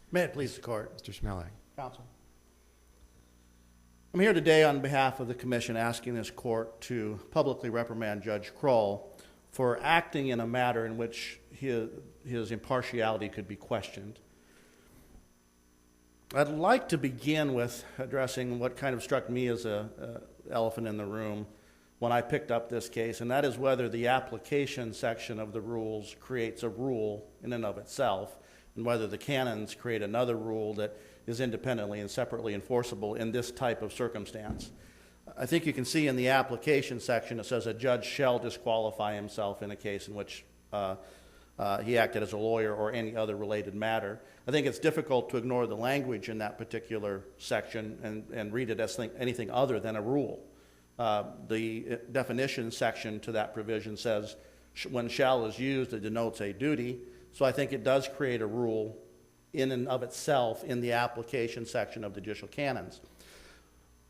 May it please the court. Mr. Cmelik. Counsel. I'm here today on behalf of the commission asking this court to publicly reprimand Judge Krull for acting in a matter in which his impartiality could be questioned. I'd like to begin with addressing what kind of struck me as an elephant in the room when I picked up this case, and that is whether the application section of the rules creates a rule in and of itself, and whether the canons create another rule that is independently and separately enforceable in this type of circumstance. I think you can see in the application section it says a judge shall disqualify himself in a case in which he acted as a lawyer or any other related matter. I think it's difficult to ignore the language in that particular section and read it as anything other than a rule. The definition section to that provision says when shall is used, it denotes a duty. So I think it does create a rule in and of itself in the application section of the judicial canons.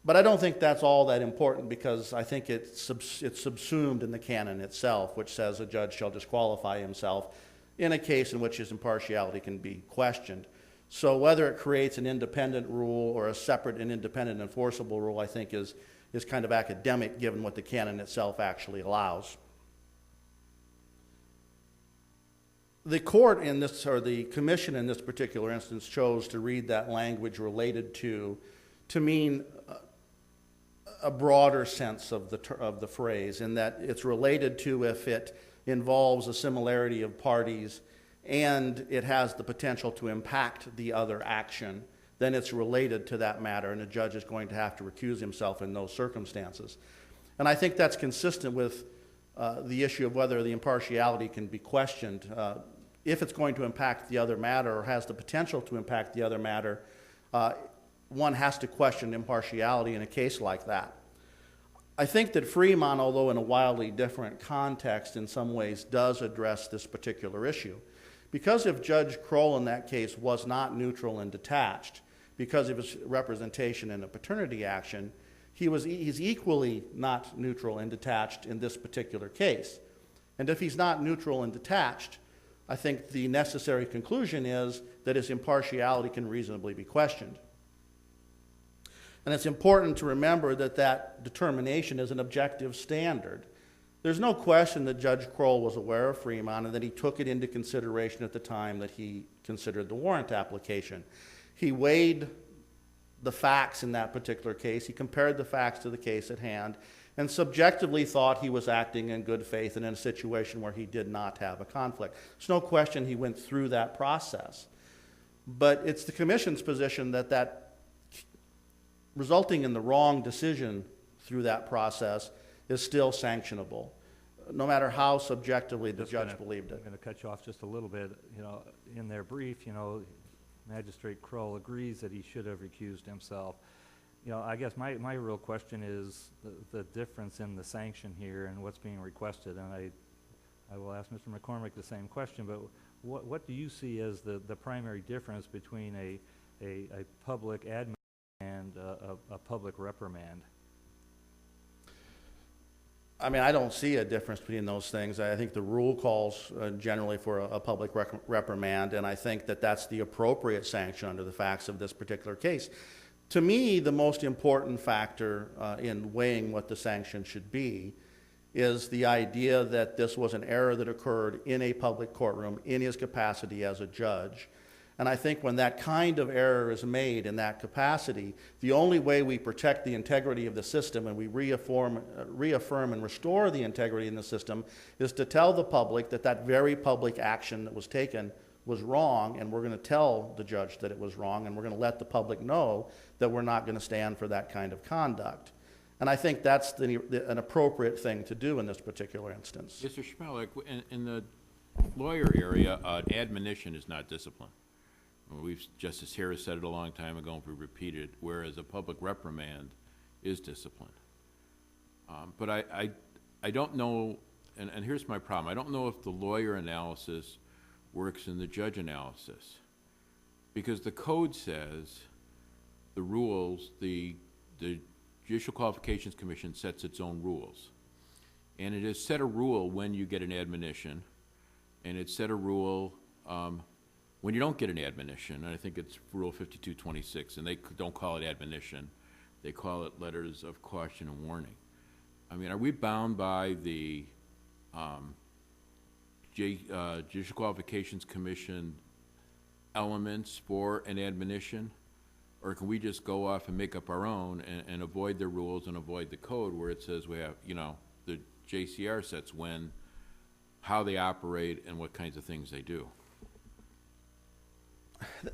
But I don't think that's all that important because I think it's subsumed in the canon itself, which says a judge shall disqualify himself in a case in which his impartiality can be questioned. So whether it creates an independent rule or a separate and independent enforceable rule, I think is kind of academic given what the canon itself actually allows. The court in this, or the commission in this particular instance, chose to read that language related to mean a broader sense of the phrase, in that it's related to if it involves a similarity of parties and it has the potential to impact the other action, then it's related to that matter and the judge is going to have to recuse himself in those circumstances. And I think that's consistent with the issue of whether the impartiality can be questioned. If it's going to impact the other matter or has the potential to impact the other matter, one has to question impartiality in a case like that. I think that Fremont, although in a wildly different context in some ways, does address this particular issue. Because if Judge Krull in that case was not neutral and detached, because of his representation in a paternity action, he's equally not neutral and detached in this particular case. And if he's not neutral and detached, I think the necessary conclusion is that his impartiality can reasonably be questioned. And it's important to remember that that determination is an objective standard. There's no question that Judge Krull was aware of Fremont and that he took it into consideration at the time that he considered the warrant application. He weighed the facts in that particular case. He compared the facts to the case at hand and subjectively thought he was acting in good faith and in a situation where he did not have a conflict. There's no question he went through that process. But it's the commission's position that resulting in the wrong decision through that process is still sanctionable, no matter how subjectively the judge believed it. I'm going to cut you off just a little bit. In their brief, Magistrate Krull agrees that he should have recused himself. I guess my real question is the difference in the sanction here and what's being requested, and I will ask Mr. McCormick the same question, but what do you see as the primary difference between a public admonition and a public reprimand? I mean, I don't see a difference between those things. I think the rule calls generally for a public reprimand, and I think that that's the appropriate sanction under the facts of this particular case. To me, the most important factor in weighing what the sanction should be is the idea that this was an error that occurred in a public courtroom in his capacity as a judge. And I think when that kind of error is made in that capacity, the only way we protect the integrity of the system and we reaffirm and restore the integrity in the system is to tell the public that that very public action that was taken was wrong, and we're going to tell the judge that it was wrong, and we're going to let the public know that we're not going to stand for that kind of conduct. And I think that's an appropriate thing to do in this particular instance. Mr. Cmelik, in the lawyer area, admonition is not discipline. Justice Harris said it a long time ago, and we repeated it, whereas a public reprimand is discipline. But I don't know, and here's my problem, I don't know if the lawyer analysis works in the judge analysis, because the code says the rules, the Judicial Qualifications Commission sets its own rules, and it has set a rule when you get an admonition, and it set a rule when you don't get an admonition, and I think it's Rule 5226, and they don't call it admonition, they call it letters of caution and warning. I mean, are we bound by the Judicial Qualifications Commission elements for an admonition? Or can we just go off and make up our own and avoid the rules and avoid the code where it says we have, the JCR sets how they operate and what kinds of things they do?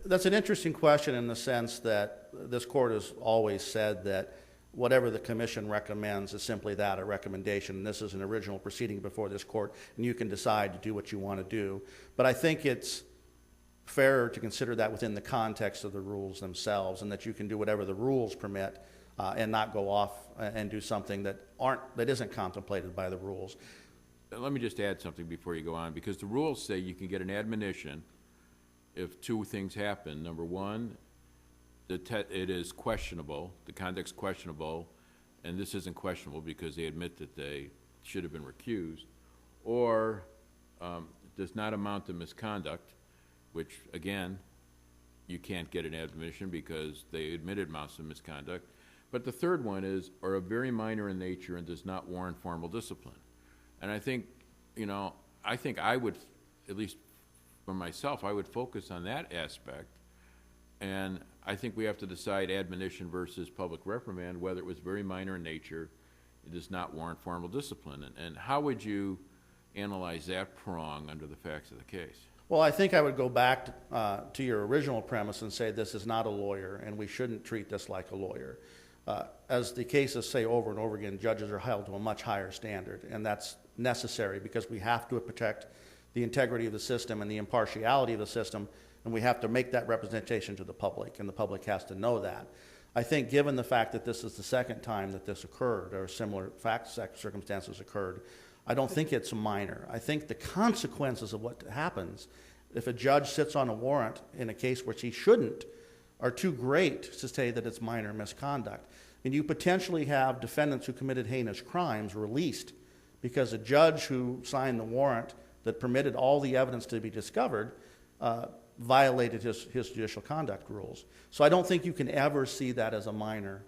That's an interesting question in the sense that this court has always said that whatever the commission recommends is simply that, a recommendation. And this is an original proceeding before this court, and you can decide to do what you want to do. But I think it's fair to consider that within the context of the rules themselves, and that you can do whatever the rules permit and not go off and do something that isn't contemplated by the rules. Let me just add something before you go on, because the rules say you can get an admonition if two things happen. Number one, it is questionable, the conduct's questionable, and this isn't questionable because they admit that they should have been recused, or does not amount to misconduct, which, again, you can't get an admonition because they admitted amounts to misconduct. But the third one is, or a very minor in nature and does not warrant formal discipline. And I think, I would, at least for myself, I would focus on that aspect. And I think we have to decide admonition versus public reprimand, whether it was very minor in nature, it does not warrant formal discipline. And how would you analyze that prong under the facts of the case? Well, I think I would go back to your original premise and say this is not a lawyer, and we shouldn't treat this like a lawyer. As the cases say over and over again, judges are held to a much higher standard, and that's necessary because we have to protect the integrity of the system and the impartiality of the system, and we have to make that representation to the public, and the public has to know that. I think given the fact that this is the second time that this occurred, or similar circumstances occurred, I don't think it's minor. I think the consequences of what happens if a judge sits on a warrant in a case which he shouldn't are too great to say that it's minor misconduct. And you potentially have defendants who committed heinous crimes released because a judge who signed the warrant that permitted all the evidence to be discovered violated his judicial conduct rules. So I don't think you can ever see that as a minor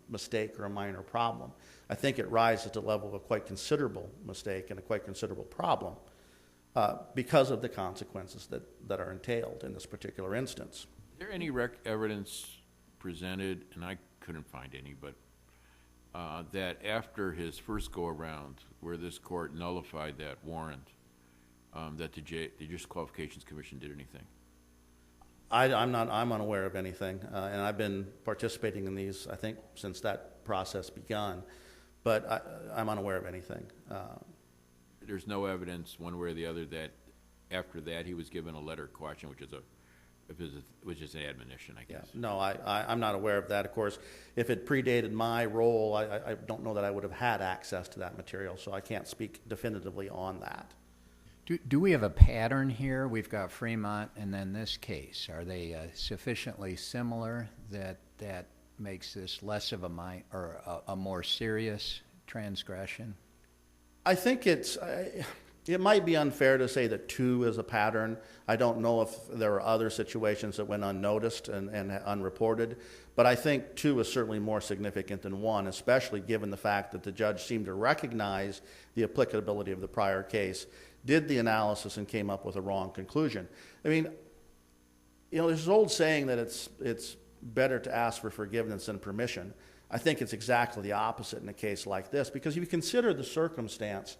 mistake or a minor problem. I think it rises to the level of a quite considerable mistake and a quite considerable problem because of the consequences that are entailed in this particular instance. Is there any evidence presented, and I couldn't find any, but that after his first go-around, where this court nullified that warrant, that the Judicial Qualifications Commission did anything? I'm unaware of anything, and I've been participating in these, I think, since that process begun, but I'm unaware of anything. There's no evidence one way or the other that after that he was given a letter of caution, which is an admonition, I guess. Yeah. No, I'm not aware of that. Of course, if it predated my role, I don't know that I would have had access to that material, so I can't speak definitively on that. Do we have a pattern here? We've got Fremont and then this case. Are they sufficiently similar that makes this less of a more serious transgression? I think it might be unfair to say that 2 is a pattern. I don't know if there are other situations that went unnoticed and unreported, but I think 2 is certainly more significant than 1, especially given the fact that the judge seemed to recognize the applicability of the prior case, did the analysis, and came up with a wrong conclusion. I mean, there's this old saying that it's better to ask for forgiveness than permission. I think it's exactly the opposite in a case like this, because if you consider the circumstance,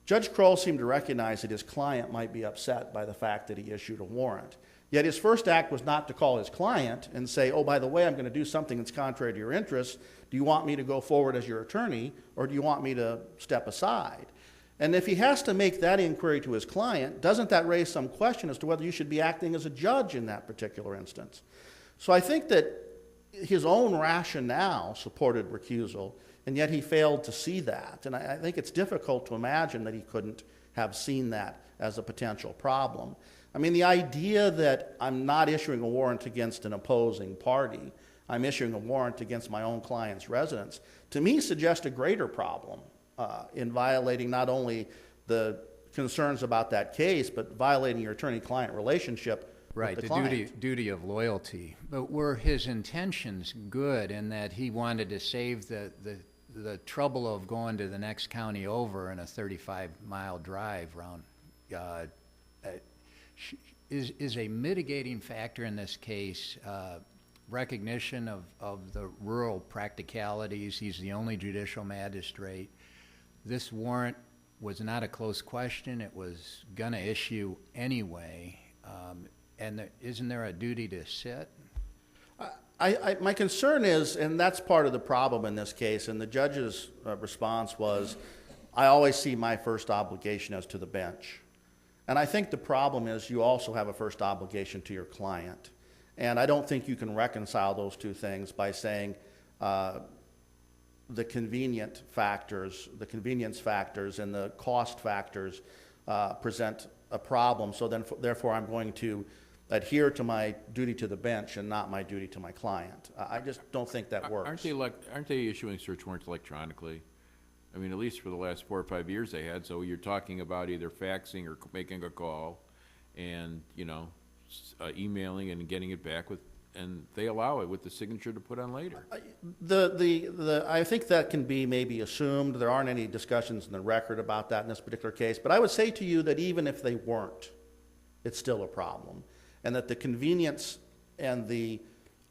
Judge Krull seemed to recognize that his client might be upset by the fact that he issued a warrant. Yet his first act was not to call his client and say, oh, by the way, I'm going to do something that's contrary to your interests. Do you want me to go forward as your attorney, or do you want me to step aside? And if he has to make that inquiry to his client, doesn't that raise some question as to whether you should be acting as a judge in that particular instance? So I think that his own rationale supported recusal, and yet he failed to see that. And I think it's difficult to imagine that he couldn't have seen that as a potential problem. I mean, the idea that I'm not issuing a warrant against an opposing party, I'm issuing a warrant against my own client's residence, to me suggests a greater problem in violating not only the concerns about that case, but violating your attorney-client relationship Right, with the the client. duty of loyalty. But were his intentions good in that he wanted to save the trouble of going to the next county over in a 35-mile drive round? Is a mitigating factor in this case recognition of the rural practicalities? He's the only judicial magistrate. This warrant was not a close question. It was going to issue anyway. And isn't there a duty to sit? My concern is, and that's part of the problem in this case, and the judge's response was, I always see my first obligation as to the bench. And I think the problem is you also have a first obligation to your client. And I don't think you can reconcile those two things by saying the convenience factors and the cost factors present a problem. So then, therefore, I'm going to adhere to my duty to the bench and not my duty to my client. I just don't think that works. Aren't they issuing search warrants electronically? I mean, at least for the last 4 or 5 years they had, so you're talking about either faxing or making a call and, emailing and getting it back and they allow it with the signature to put on later. I think that can be maybe assumed. There aren't any discussions in the record about that in this particular case, but I would say to you that even if they weren't, it's still a problem. And that the convenience and the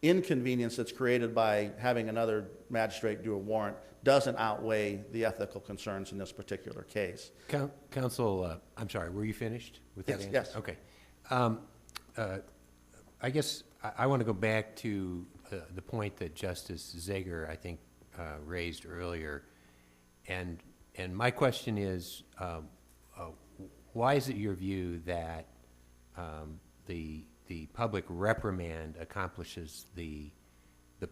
inconvenience that's created by having another magistrate do a warrant doesn't outweigh the ethical concerns in this particular case. Counsel, I'm sorry, were you finished with that Yes, answer? yes. Okay. I guess I want to go back to the point that Justice Zager, I think, raised earlier. And my question is, why is it your view that the public reprimand accomplishes the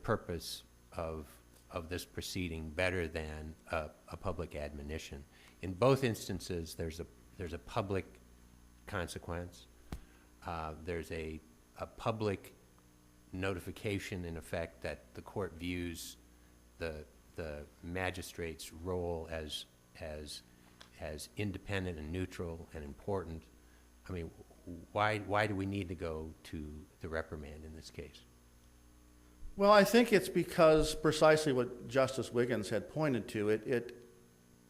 purpose of this proceeding better than a public admonition? In both instances, there's a public consequence. There's a public notification, in effect, that the court views the magistrate's role as independent and neutral and important. I mean, why do we need to go to the reprimand in this case? Well, I think it's because precisely what Justice Wiggins had pointed to.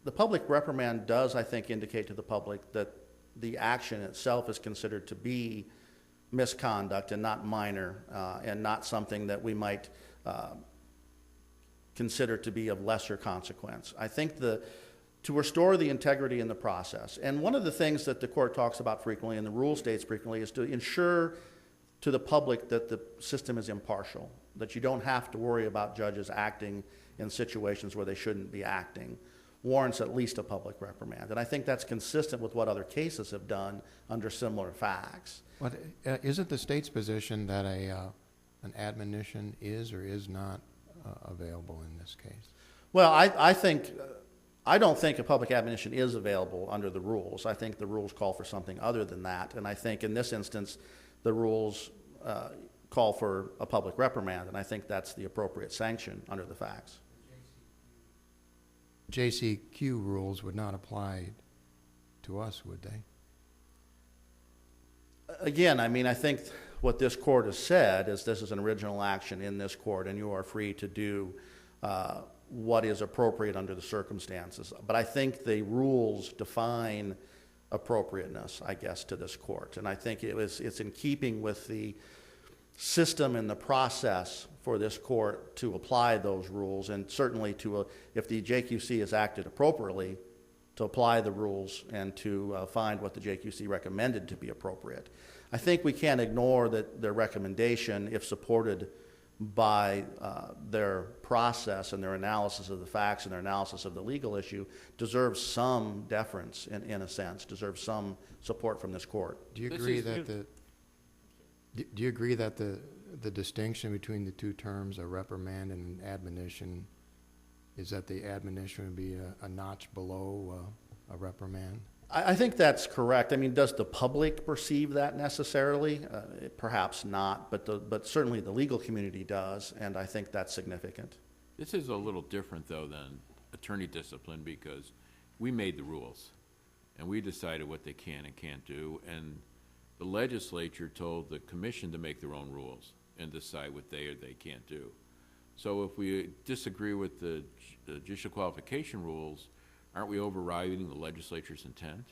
The public reprimand does, I think, indicate to the public that the action itself is considered to be misconduct and not minor, and not something that we might consider to be of lesser consequence. I think to restore the integrity in the process, and one of the things that the court talks about frequently and the rule states frequently is to ensure to the public that the system is impartial, that you don't have to worry about judges acting in situations where they shouldn't be acting, warrants at least a public reprimand. And I think that's consistent with what other cases have done under similar facts. But is it the state's position that an admonition is or is not available in this case? Well, I don't think a public admonition is available under the rules. I think the rules call for something other than that. And I think in this instance, the rules call for a public reprimand, and I think that's the appropriate sanction under the facts. JCQ rules would not apply to us, would they? Again, I mean, I think what this court has said is this is an original action in this court, and you are free to do what is appropriate under the circumstances. But I think the rules define appropriateness, I guess, to this court. And I think it's in keeping with the system and the process for this court to apply those rules, and certainly if the JQC has acted appropriately, to apply the rules and to find what the JQC recommended to be appropriate. I think we can't ignore that their recommendation, if supported by their process and their analysis of the facts and their analysis of the legal issue, deserves some deference in a sense, deserves some support from this court. Do you agree that the distinction between the two terms, a reprimand and an admonition, is that the admonition would be a notch below a reprimand? I think that's correct. I mean, does the public perceive that necessarily? Perhaps not, but certainly the legal community does, and I think that's significant. This is a little different, though, than attorney discipline because we made the rules. and we decided what they can and can't do, and the legislature told the commission to make their own rules and decide what they or they can't do. So if we disagree with the judicial qualification rules, aren't we overriding the legislature's intent?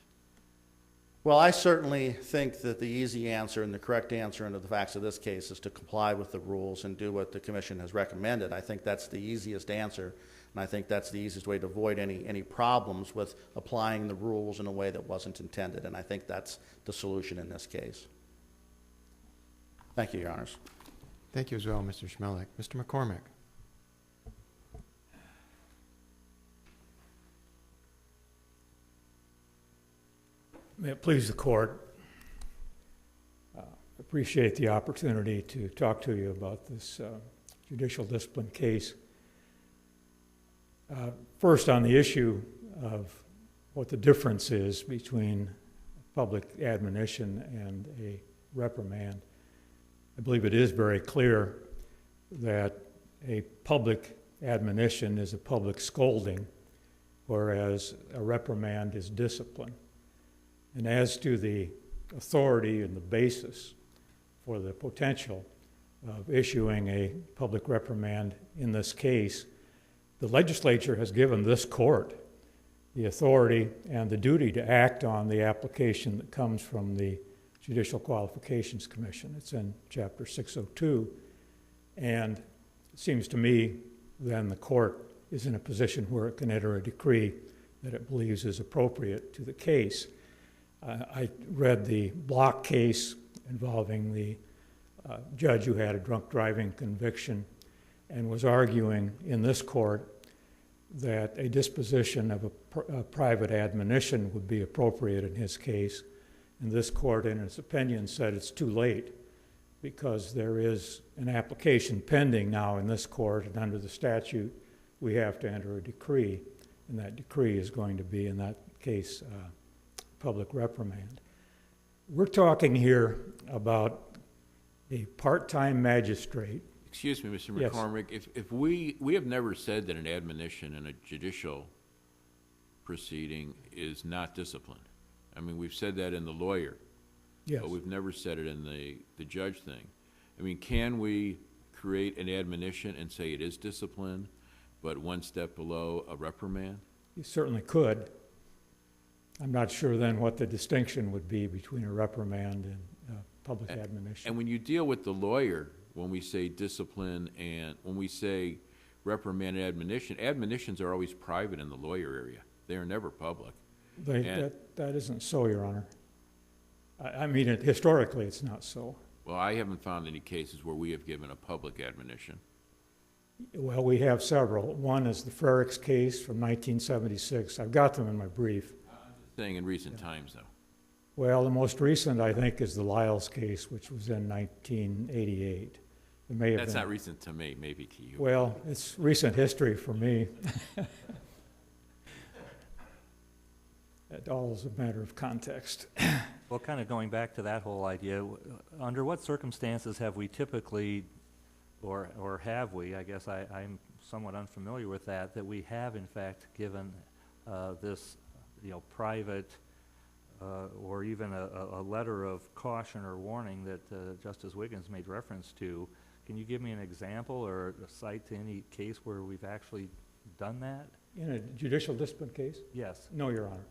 Well, I certainly think that the easy answer and the correct answer under the facts of this case is to comply with the rules and do what the commission has recommended. I think that's the easiest answer, and I think that's the easiest way to avoid any problems with applying the rules in a way that wasn't intended, and I think that's the solution in this case. Thank you, Your Honors. Thank you as well, Mr. Cmelik. Mr. McCormick. May it please the court, appreciate the opportunity to talk to you about this judicial discipline case. First, on the issue of what the difference is between public admonition and a reprimand, I believe it is very clear that a public admonition is a public scolding, whereas a reprimand is discipline. And as to the authority and the basis for the potential of issuing a public reprimand in this case, the legislature has given this court the authority and the duty to act on the application that comes from the Judicial Qualifications Commission. It's in Chapter 602, and it seems to me then the court is in a position where it can enter a decree that it believes is appropriate to the case. I read the Block case involving the judge who had a drunk driving conviction and was arguing in this court that a disposition of a private admonition would be appropriate in his case. And this court, in its opinion, said it's too late because there is an application pending now in this court, and under the statute, we have to enter a decree, and that decree is going to be, in that case, public reprimand. We're talking here about a part-time magistrate. Excuse me, Mr. Yes. McCormick, if we have never said that an admonition in a judicial proceeding is not discipline. I mean, we've said that in the lawyer, Yes. but we've never said it in the judge thing. I mean, can we create an admonition and say it is discipline, but one step below a reprimand? You certainly could. I'm not sure then what the distinction would be between a reprimand and public admonition. And when you deal with the lawyer, when we say discipline and when we say reprimand and admonition, admonitions are always private in the lawyer area. They are never public. That isn't so, Your Honor. I mean, historically, it's not so. Well, I haven't found any cases where we have given a public admonition. Well, we have several. One is the Frericks case from 1976. I've got them in my brief. Saying in recent times, though. Well, the most recent, I think, is the Lyles case, which was in 1988. It may have That's been. not recent to me, maybe to you. Well, it's recent history for me. It all is a matter of context. Well, kind of going back to that whole idea, under what circumstances have we typically, or have we, I guess I'm somewhat unfamiliar with that we have in fact given this, private or even a letter of caution or warning that Justice Wiggins made reference to. Can you give me an example or a cite to any case where we've actually done that? In a judicial discipline case? Yes. No, Your Honor.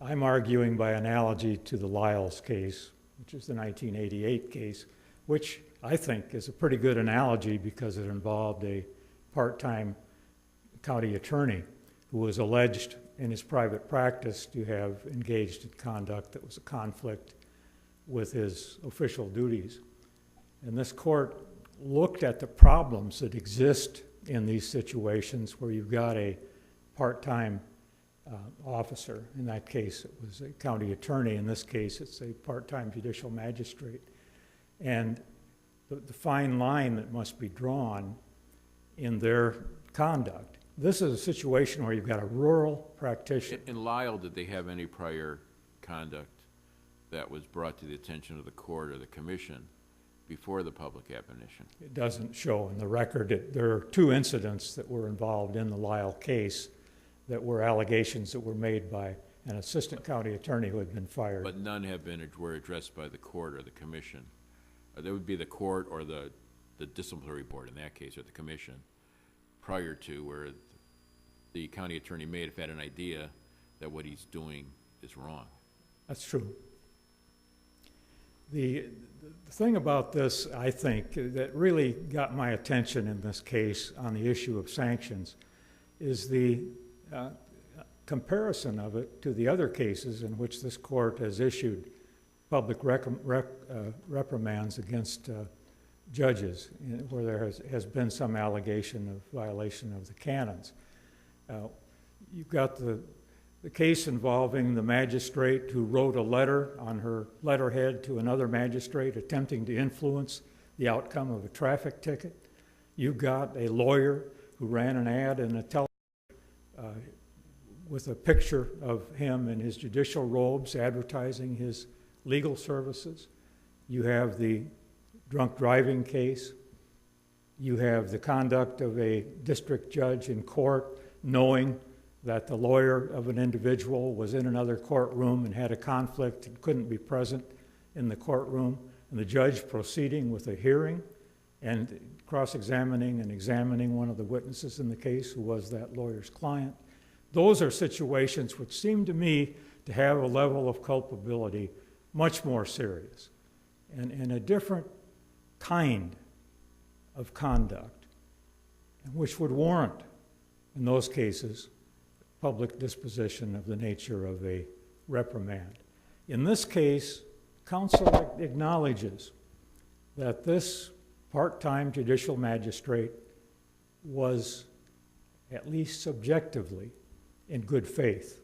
I'm arguing by analogy to the Lyles case, which is the 1988 case, which I think is a pretty good analogy because it involved a part-time county attorney who was alleged in his private practice to have engaged in conduct that was a conflict with his official duties. And this court looked at the problems that exist in these situations where you've got a part-time officer. In that case, it was a county attorney. In this case, it's a part-time judicial magistrate. And the fine line that must be drawn in their conduct. This is a situation where you've got a rural practitioner. In Lyle, did they have any prior conduct that was brought to the attention of the court or the commission before the public admonition? It doesn't show in the record. There are two incidents that were involved in the Lyle case that were allegations that were made by an assistant county attorney who had been fired. But none have been, were addressed by the court or the commission. That would be the court or the disciplinary board in that case, or the commission, prior to where the county attorney may have had an idea that what he's doing is wrong. That's true. The thing about this, I think, that really got my attention in this case on the issue of sanctions is the comparison of it to the other cases in which this court has issued public reprimands against judges where there has been some allegation of violation of the canons. You've got the case involving the magistrate who wrote a letter on her letterhead to another magistrate attempting to influence the outcome of a traffic ticket. You've got a lawyer who ran an ad in a television with a picture of him in his judicial robes advertising his legal services. You have the drunk driving case. You have the conduct of a district judge in court knowing that the lawyer of an individual was in another courtroom and had a conflict and couldn't be present in the courtroom, and the judge proceeding with a hearing and cross-examining and examining one of the witnesses in the case who was that lawyer's client. Those are situations which seem to me to have a level of culpability much more serious and a different kind of conduct, which would warrant, in those cases, public disposition of the nature of a reprimand. In this case, counsel acknowledges that this part-time judicial magistrate was, at least subjectively, in good faith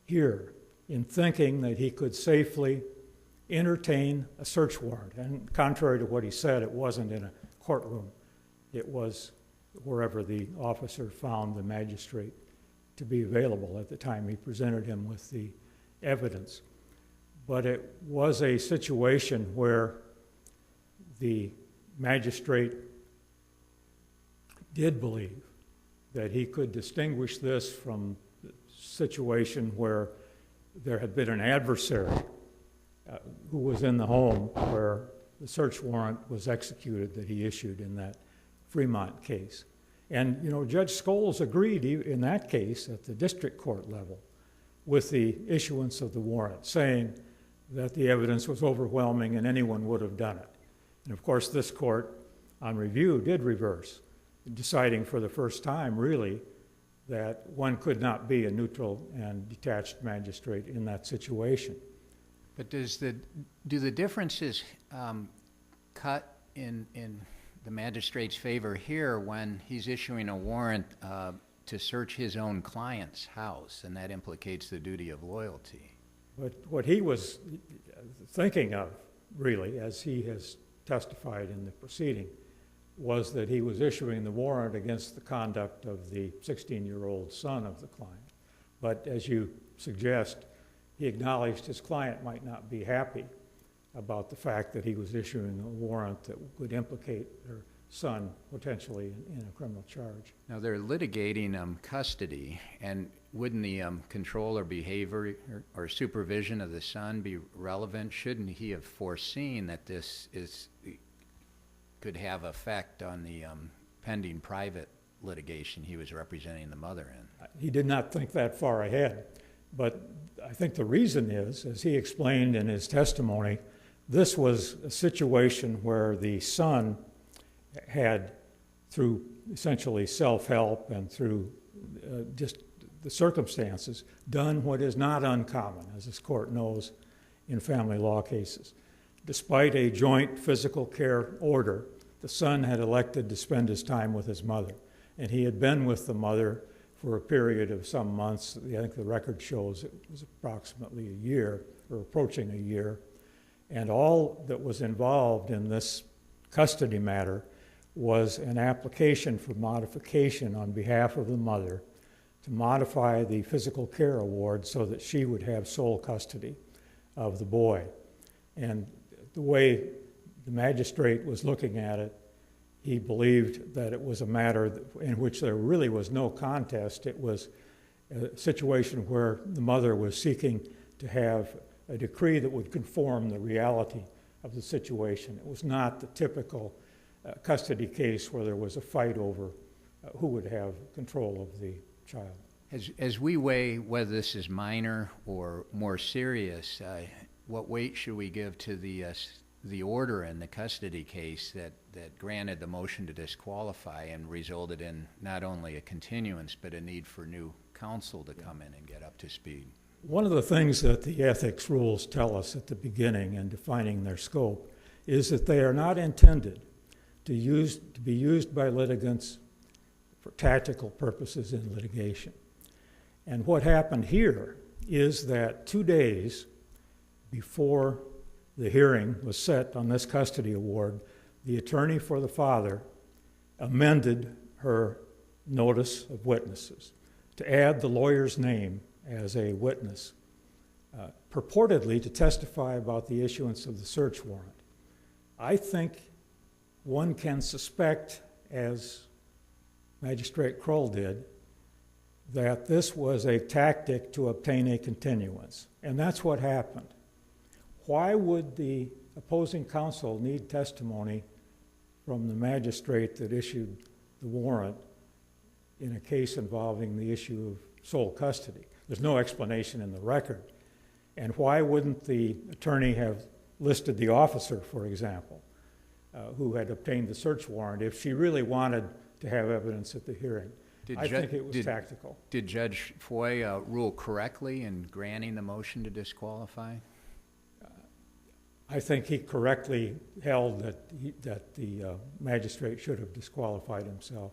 here in thinking that he could safely entertain a search warrant. And contrary to what he said, it wasn't in a courtroom. It was wherever the officer found the magistrate to be available at the time he presented him with the evidence. But it was a situation where the magistrate did believe that he could distinguish this from the situation where there had been an adversary who was in the home where the search warrant was executed that he issued in that Fremont case. And, you know, Judge Scholes agreed in that case at the district court level with the issuance of the warrant, saying that the evidence was overwhelming and anyone would have done it. And of course, this court on review did reverse, deciding for the first time, really, that one could not be a neutral and detached magistrate in that situation. But do the differences cut in the magistrate's favor here when he's issuing a warrant to search his own client's house, and that implicates the duty of loyalty? But what he was thinking of, really, as he has testified in the proceeding, was that he was issuing the warrant against the conduct of the 16-year-old son of the client. But as you suggest, he acknowledged his client might not be happy about the fact that he was issuing a warrant that would implicate their son potentially in a criminal charge. Now, they're litigating custody, and wouldn't the control or behavior or supervision of the son be relevant? Shouldn't he have foreseen that this could have effect on the pending private litigation he was representing the mother in? He did not think that far ahead, but I think the reason is, as he explained in his testimony, this was a situation where the son had, through essentially self-help and through just the circumstances, done what is not uncommon, as this court knows, in family law cases. Despite a joint physical care order, the son had elected to spend his time with his mother, and he had been with the mother for a period of some months. I think the record shows it was approximately a year, or approaching a year, and all that was involved in this custody matter was an application for modification on behalf of the mother to modify the physical care award so that she would have sole custody of the boy. And the way the magistrate was looking at it, he believed that it was a matter in which there really was no contest. It was a situation where the mother was seeking to have a decree that would conform the reality of the situation. It was not the typical custody case where there was a fight over who would have control of the child. As we weigh whether this is minor or more serious, what weight should we give to the order in the custody case that granted the motion to disqualify and resulted in not only a continuance but a need for new counsel to come in and get up to speed? One of the things that the ethics rules tell us at the beginning in defining their scope is that they are not intended to be used by litigants for tactical purposes in litigation. And what happened here is that 2 days before the hearing was set on this custody award, the attorney for the father amended her notice of witnesses to add the lawyer's name as a witness, purportedly to testify about the issuance of the search warrant. I think one can suspect, as Magistrate Krull did, that this was a tactic to obtain a continuance, and that's what happened. Why would the opposing counsel need testimony from the magistrate that issued the warrant in a case involving the issue of sole custody? There's no explanation in the record. And why wouldn't the attorney have listed the officer, for example, who had obtained the search warrant if she really wanted to have evidence at the hearing? I think it was tactical. Did Judge Foy rule correctly in granting the motion to disqualify? I think he correctly held that the magistrate should have disqualified himself.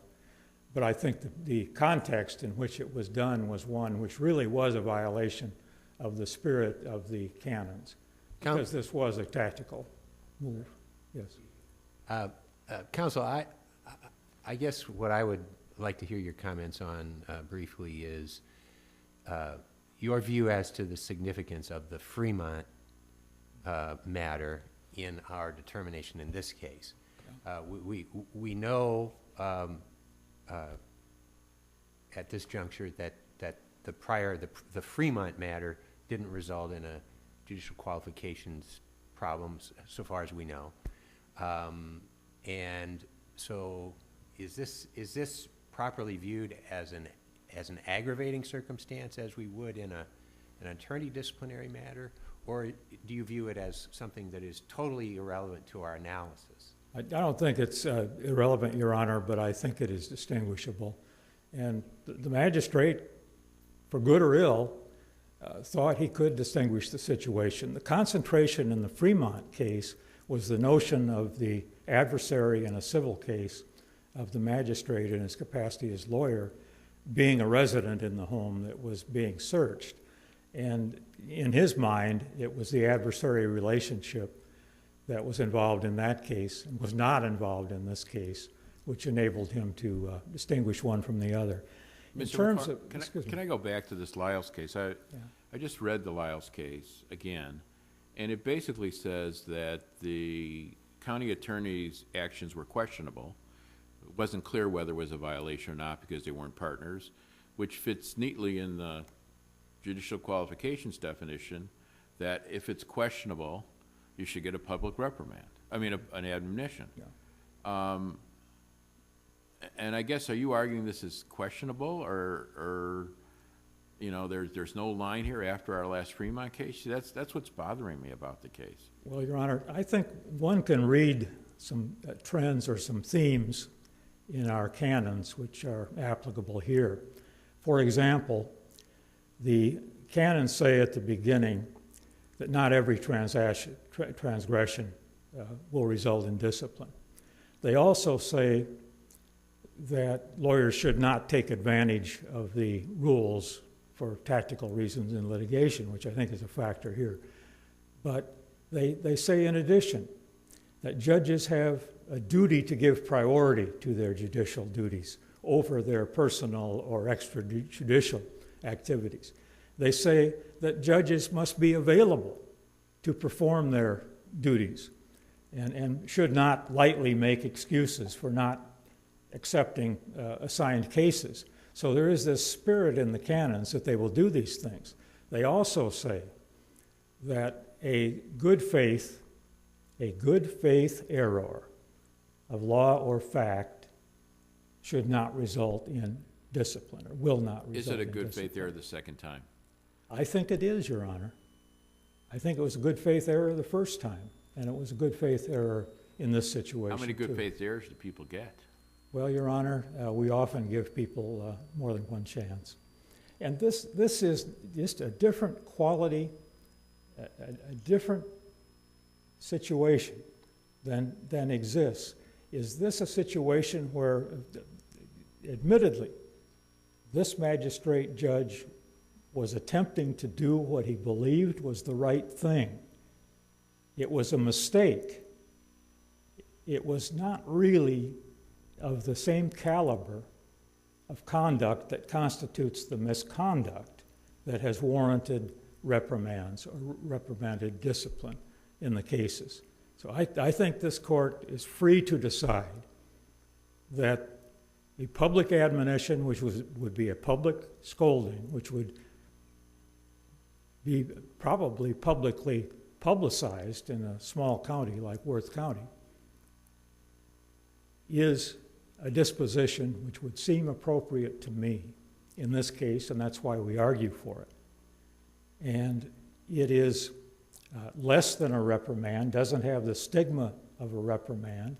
But I think the context in which it was done was one which really was a violation of the spirit of the canons, because this was a tactical move. Yes. Counsel, I guess what I would like to hear your comments on briefly is your view as to the significance of the Fremont matter in our determination in this case. We know at this juncture that the Fremont matter didn't result in a judicial qualifications problems so far as we know, and so is this properly viewed as an aggravating circumstance as we would in an attorney disciplinary matter, or do you view it as something that is totally irrelevant to our analysis? I don't think it's irrelevant, Your Honor, but I think it is distinguishable. And the magistrate, for good or ill, thought he could distinguish the situation. The concentration in the Fremont case was the notion of the adversary in a civil case of the magistrate in his capacity as lawyer being a resident in the home that was being searched. And in his mind, it was the adversary relationship that was involved in that case and was not involved in this case, which enabled him to distinguish one from the other. In terms of, can I go back to this Lyles case? I just read the Lyles case again, and it basically says that the county attorney's actions were questionable. It wasn't clear whether it was a violation or not because they weren't partners, which fits neatly in the judicial qualifications definition that if it's questionable, you should get a public reprimand. I mean, an admonition. Yeah. And I guess, are you arguing this is questionable, or you know, there's no line here after our last Fremont case? That's what's bothering me about the case. Well, Your Honor, I think one can read some trends or some themes in our canons which are applicable here. For example, the canons say at the beginning that not every transgression will result in discipline. They also say that lawyers should not take advantage of the rules for tactical reasons in litigation, which I think is a factor here. But they say in addition that judges have a duty to give priority to their judicial duties over their personal or extrajudicial activities. They say that judges must be available to perform their duties and should not lightly make excuses for not accepting assigned cases. So there is this spirit in the canons that they will do these things. They also say that a good faith error of law or fact should not result in discipline, or will not result in Is it a discipline. good faith error the second time? I think it is, Your Honor. I think it was a good faith error the first time, and it was a good faith error in this situation, How many good too. faith errors do people get? Well, Your Honor, we often give people more than one chance. And this is just a different quality, a different situation than exists. Is this a situation where, admittedly, this magistrate judge was attempting to do what he believed was the right thing? It was a mistake. It was not really of the same caliber of conduct that constitutes the misconduct that has warranted reprimands or reprimanded discipline in the cases. So I think this court is free to decide that a public admonition, which would be a public scolding, which would be probably publicly publicized in a small county like Worth County, is a disposition which would seem appropriate to me in this case, and that's why we argue for it. And it is less than a reprimand, doesn't have the stigma of a reprimand,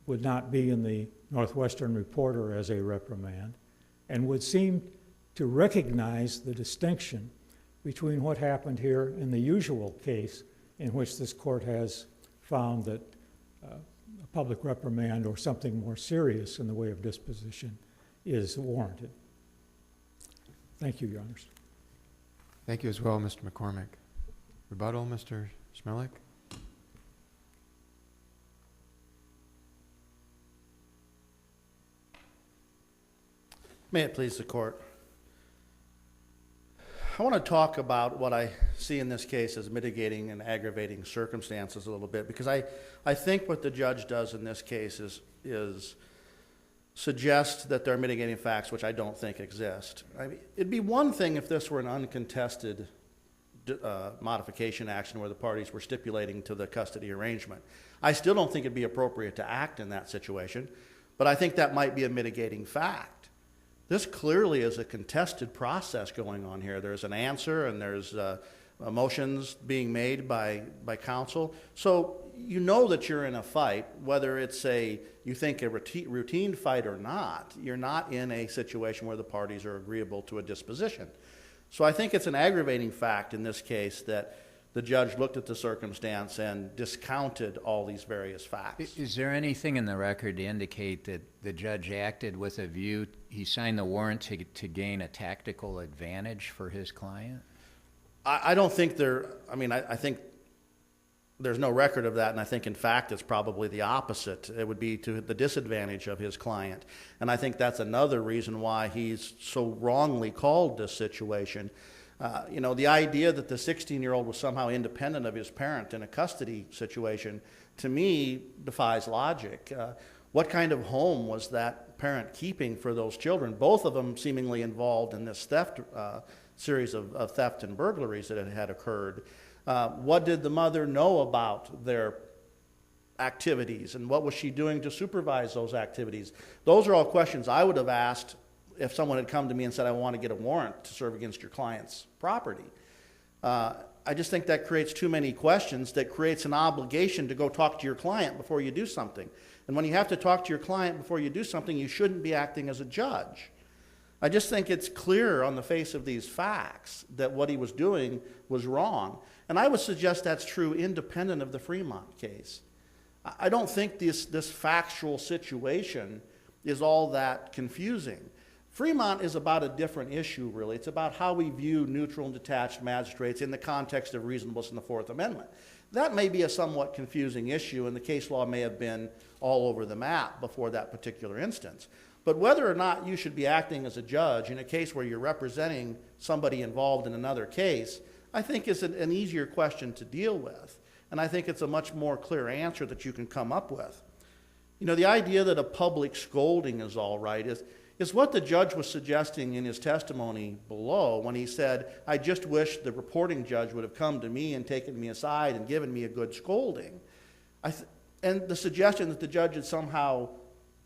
would not be in the Northwestern Reporter as a reprimand, and would seem to recognize the distinction between what happened here in the usual case in which this court has found that a public reprimand or something more serious in the way of disposition is warranted. Thank you, Your Honors. Thank you as well, Mr. McCormick. Rebuttal, Mr. Cmelik? May it please the court. I want to talk about what I see in this case as mitigating and aggravating circumstances a little bit, because I think what the judge does in this case is suggest that there are mitigating facts which I don't think exist. I mean, it'd be one thing if this were an uncontested modification action where the parties were stipulating to the custody arrangement. I still don't think it'd be appropriate to act in that situation, but I think that might be a mitigating fact. This clearly is a contested process going on here. There's an answer and there's motions being made by counsel. So you know that you're in a fight, whether it's you think a routine fight or not. You're not in a situation where the parties are agreeable to a disposition. So I think it's an aggravating fact in this case that the judge looked at the circumstance and discounted all these various facts. Is there anything in the record to indicate that the judge acted with a view, he signed the warrant to gain a tactical advantage for his client? I don't think I think there's no record of that, and I think in fact it's probably the opposite. It would be to the disadvantage of his client. And I think that's another reason why he's so wrongly called this situation. The idea that the 16-year-old was somehow independent of his parent in a custody situation, to me, defies logic. What kind of home was that parent keeping for those children? Both of them seemingly involved in this theft series of theft and burglaries that had occurred. What did the mother know about their activities, and what was she doing to supervise those activities? Those are all questions I would have asked if someone had come to me and said, I want to get a warrant to serve against your client's property. I just think that creates too many questions, that creates an obligation to go talk to your client before you do something. And when you have to talk to your client before you do something, you shouldn't be acting as a judge. I just think it's clear on the face of these facts that what he was doing was wrong. And I would suggest that's true independent of the Fremont case. I don't think this factual situation is all that confusing. Fremont is about a different issue, really. It's about how we view neutral and detached magistrates in the context of reasonableness in the Fourth Amendment. That may be a somewhat confusing issue, and the case law may have been all over the map before that particular instance. But whether or not you should be acting as a judge in a case where you're representing somebody involved in another case, I think is an easier question to deal with. And I think it's a much more clear answer that you can come up with. The idea that a public scolding is all right is what the judge was suggesting in his testimony below when he said, I just wish the reporting judge would have come to me and taken me aside and given me a good scolding. And the suggestion that the judge had somehow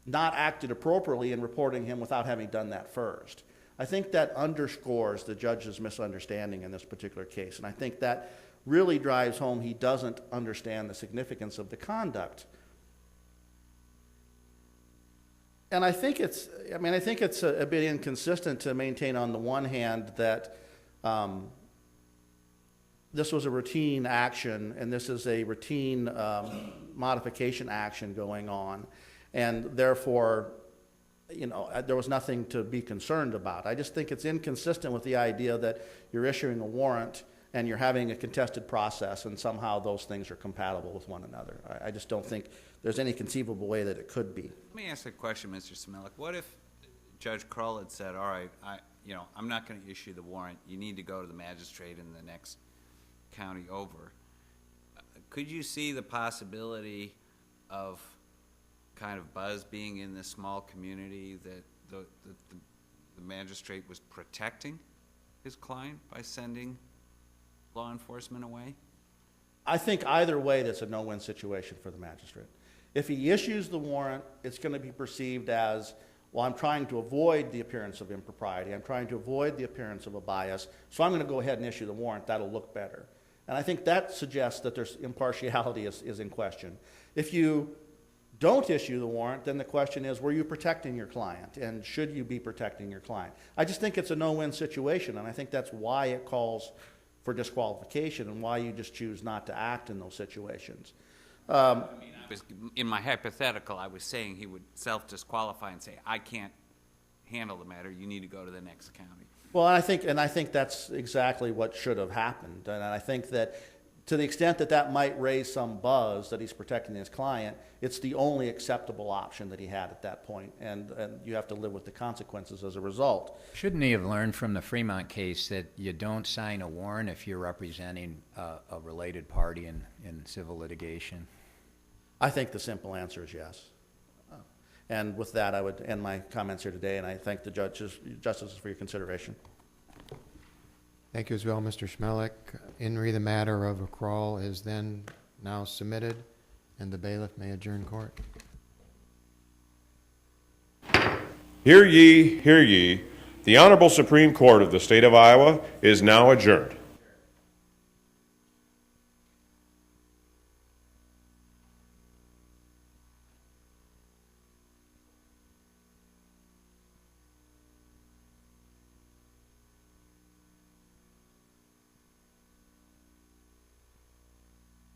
not acted appropriately in reporting him without having done that first. I think that underscores the judge's misunderstanding in this particular case, and I think that really drives home he doesn't understand the significance of the conduct. And I think it's a bit inconsistent to maintain on the one hand that this was a routine action and this is a routine modification action going on, and therefore, there was nothing to be concerned about. I just think it's inconsistent with the idea that you're issuing a warrant and you're having a contested process and somehow those things are compatible with one another. I just don't think there's any conceivable way that it could be. Let me ask a question, Mr. Cmelik. What if Judge Krull had said, all right, I'm not going to issue the warrant. You need to go to the magistrate in the next county over. Could you see the possibility of kind of buzz being in this small community that the magistrate was protecting his client by sending law enforcement away? I think either way that's a no-win situation for the magistrate. If he issues the warrant, it's going to be perceived as, well, I'm trying to avoid the appearance of impropriety. I'm trying to avoid the appearance of a bias, so I'm going to go ahead and issue the warrant. That'll look better. And I think that suggests that there's impartiality is in question. If you don't issue the warrant, then the question is, were you protecting your client? And should you be protecting your client? I just think it's a no-win situation, and I think that's why it calls for disqualification and why you just choose not to act in those situations. In my hypothetical, I was saying he would self-disqualify and say, I can't handle the matter. You need to go to the next county. Well, I think that's exactly what should have happened. And I think that to the extent that that might raise some buzz that he's protecting his client, it's the only acceptable option that he had at that point, and you have to live with the consequences as a result. Shouldn't he have learned from the Fremont case that you don't sign a warrant if you're representing a related party in civil litigation? I think the simple answer is yes. And with that, I would end my comments here today, and I thank the justices for your consideration. Thank you as well, Mr. Cmelik. In re the matter of a Krull is then now submitted, and the bailiff may adjourn court. Hear ye, hear ye. The Honorable Supreme Court of the State of Iowa is now adjourned.